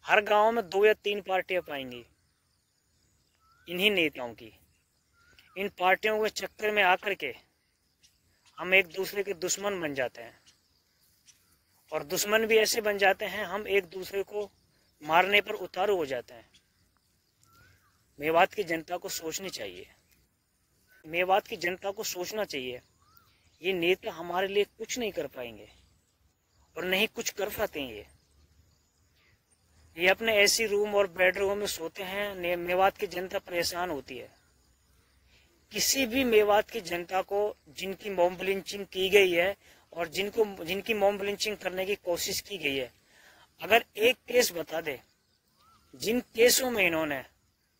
हर गांव में 2 या 3 पार्टियां पाएंगी इन्हीं नेताओं की। इन पार्टियों के चक्कर में आकर के हम एक दूसरे के दुश्मन बन जाते हैं, और दुश्मन भी ऐसे बन जाते हैं हम एक दूसरे को मारने पर उतारू हो जाते हैं। मेवात की जनता को सोचनी चाहिए, मेवात की जनता को सोचना चाहिए, ये नेता हमारे लिए कुछ नहीं कर पाएंगे और नहीं कुछ कर पाते हैं। ये अपने ऐसी रूम और बेडरूम में सोते हैं। मेवात की जनता परेशान होती है। किसी भी मेवात की जनता को जिनकी मॉब लिंचिंग की गई है और जिनकी मॉब लिंचिंग करने की कोशिश की गई है, अगर एक केस बता दे जिन केसों में इन्होंने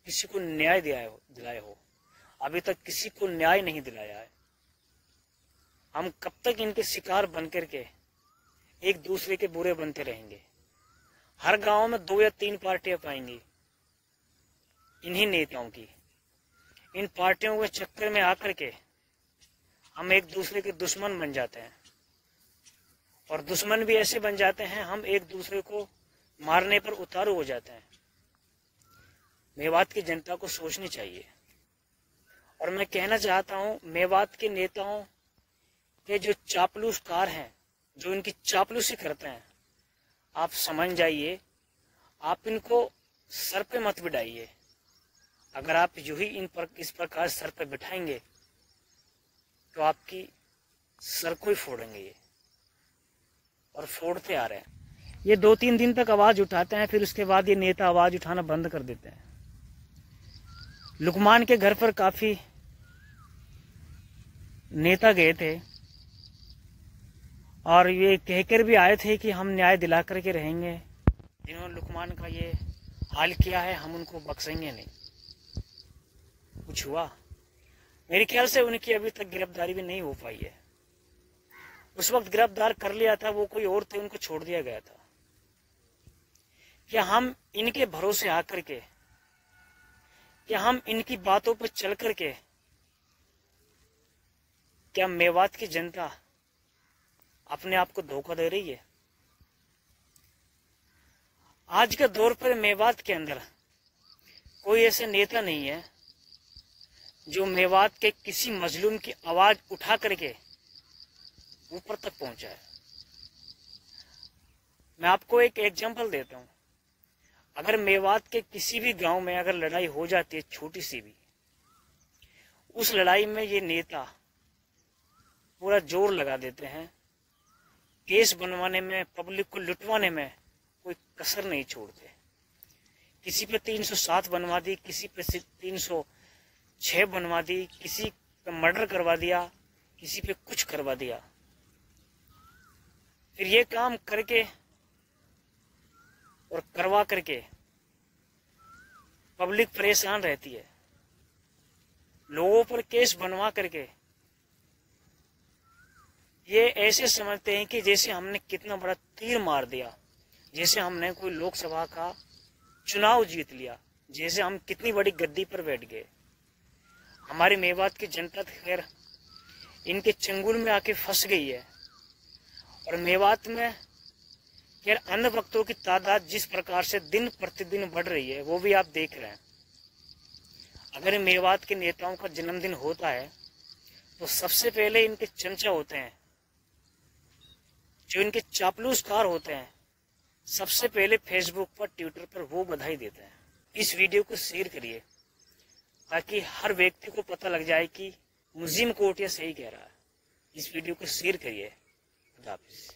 किसी को न्याय दिलाया हो, अभी तक किसी को न्याय नहीं दिलाया है। हम कब तक इनके शिकार बन करके एक दूसरे के बुरे बनते रहेंगे। हर गांव में 2 या 3 पार्टियां पाएंगी इन्हीं नेताओं की। इन पार्टियों के चक्कर में आकर के हम एक दूसरे के दुश्मन बन जाते हैं, और दुश्मन भी ऐसे बन जाते हैं हम एक दूसरे को मारने पर उतारू हो जाते हैं। मेवात की जनता को सोचनी चाहिए। और मैं कहना चाहता हूं, मेवात के नेताओं के जो चापलूसकार हैं, जो इनकी चापलूसी करते हैं, आप समझ जाइए, आप इनको सर पे मत बिठाइए। अगर आप यूं ही इस प्रकार सर पे बिठाएंगे तो आपकी सर को ही फोड़ेंगे ये, और फोड़ते आ रहे हैं। ये 2-3 दिन तक आवाज उठाते हैं, फिर उसके बाद ये नेता आवाज उठाना बंद कर देते हैं। लुकमान के घर पर काफी नेता गए थे और ये कहकर भी आए थे कि हम न्याय दिला करके रहेंगे। जिन्होंने लुकमान का ये हाल किया है हम उनको बख्शेंगे नहीं। कुछ हुआ? मेरे ख्याल से उनकी अभी तक गिरफ्तारी भी नहीं हो पाई है। उस वक्त गिरफ्तार कर लिया था वो कोई और थे, उनको छोड़ दिया गया था। क्या हम इनके भरोसे आकर के, क्या हम इनकी बातों पर चल करके, क्या मेवात की जनता अपने आप को धोखा दे रही है? आज के दौर पर मेवात के अंदर कोई ऐसा नेता नहीं है जो मेवात के किसी मजलूम की आवाज उठा करके ऊपर तक पहुंचा है। मैं आपको एक एग्जांपल देता हूं। अगर मेवात के किसी भी गांव में अगर लड़ाई हो जाती है, छोटी सी भी, उस लड़ाई में ये नेता पूरा जोर लगा देते हैं। केस बनवाने में, पब्लिक को लुटवाने में कोई कसर नहीं छोड़ते। किसी पे 307 बनवा दी, किसी पे 306 बनवा दी, किसी का मर्डर करवा दिया, किसी पे कुछ करवा दिया। फिर ये काम करके और करवा करके पब्लिक परेशान रहती है। लोगों पर केस बनवा करके ये ऐसे समझते हैं कि जैसे हमने कितना बड़ा तीर मार दिया, जैसे हमने कोई लोकसभा का चुनाव जीत लिया, जैसे हम कितनी बड़ी गद्दी पर बैठ गए। हमारी मेवात की जनता खैर इनके चंगुल में आके फंस गई है। और मेवात में खैर अन्य भक्तों की तादाद जिस प्रकार से दिन प्रतिदिन बढ़ रही है वो भी आप देख रहे हैं। अगर मेवात के नेताओं का जन्मदिन होता है तो सबसे पहले इनके चमचा होते हैं, जो इनके चापलूसकार होते हैं, सबसे पहले फेसबुक पर, ट्विटर पर वो बधाई देते हैं। इस वीडियो को शेयर करिए ताकि हर व्यक्ति को पता लग जाए कि मुजीम कोटिया सही कह रहा है। इस वीडियो को शेयर करिए। खुदा हाफिज़।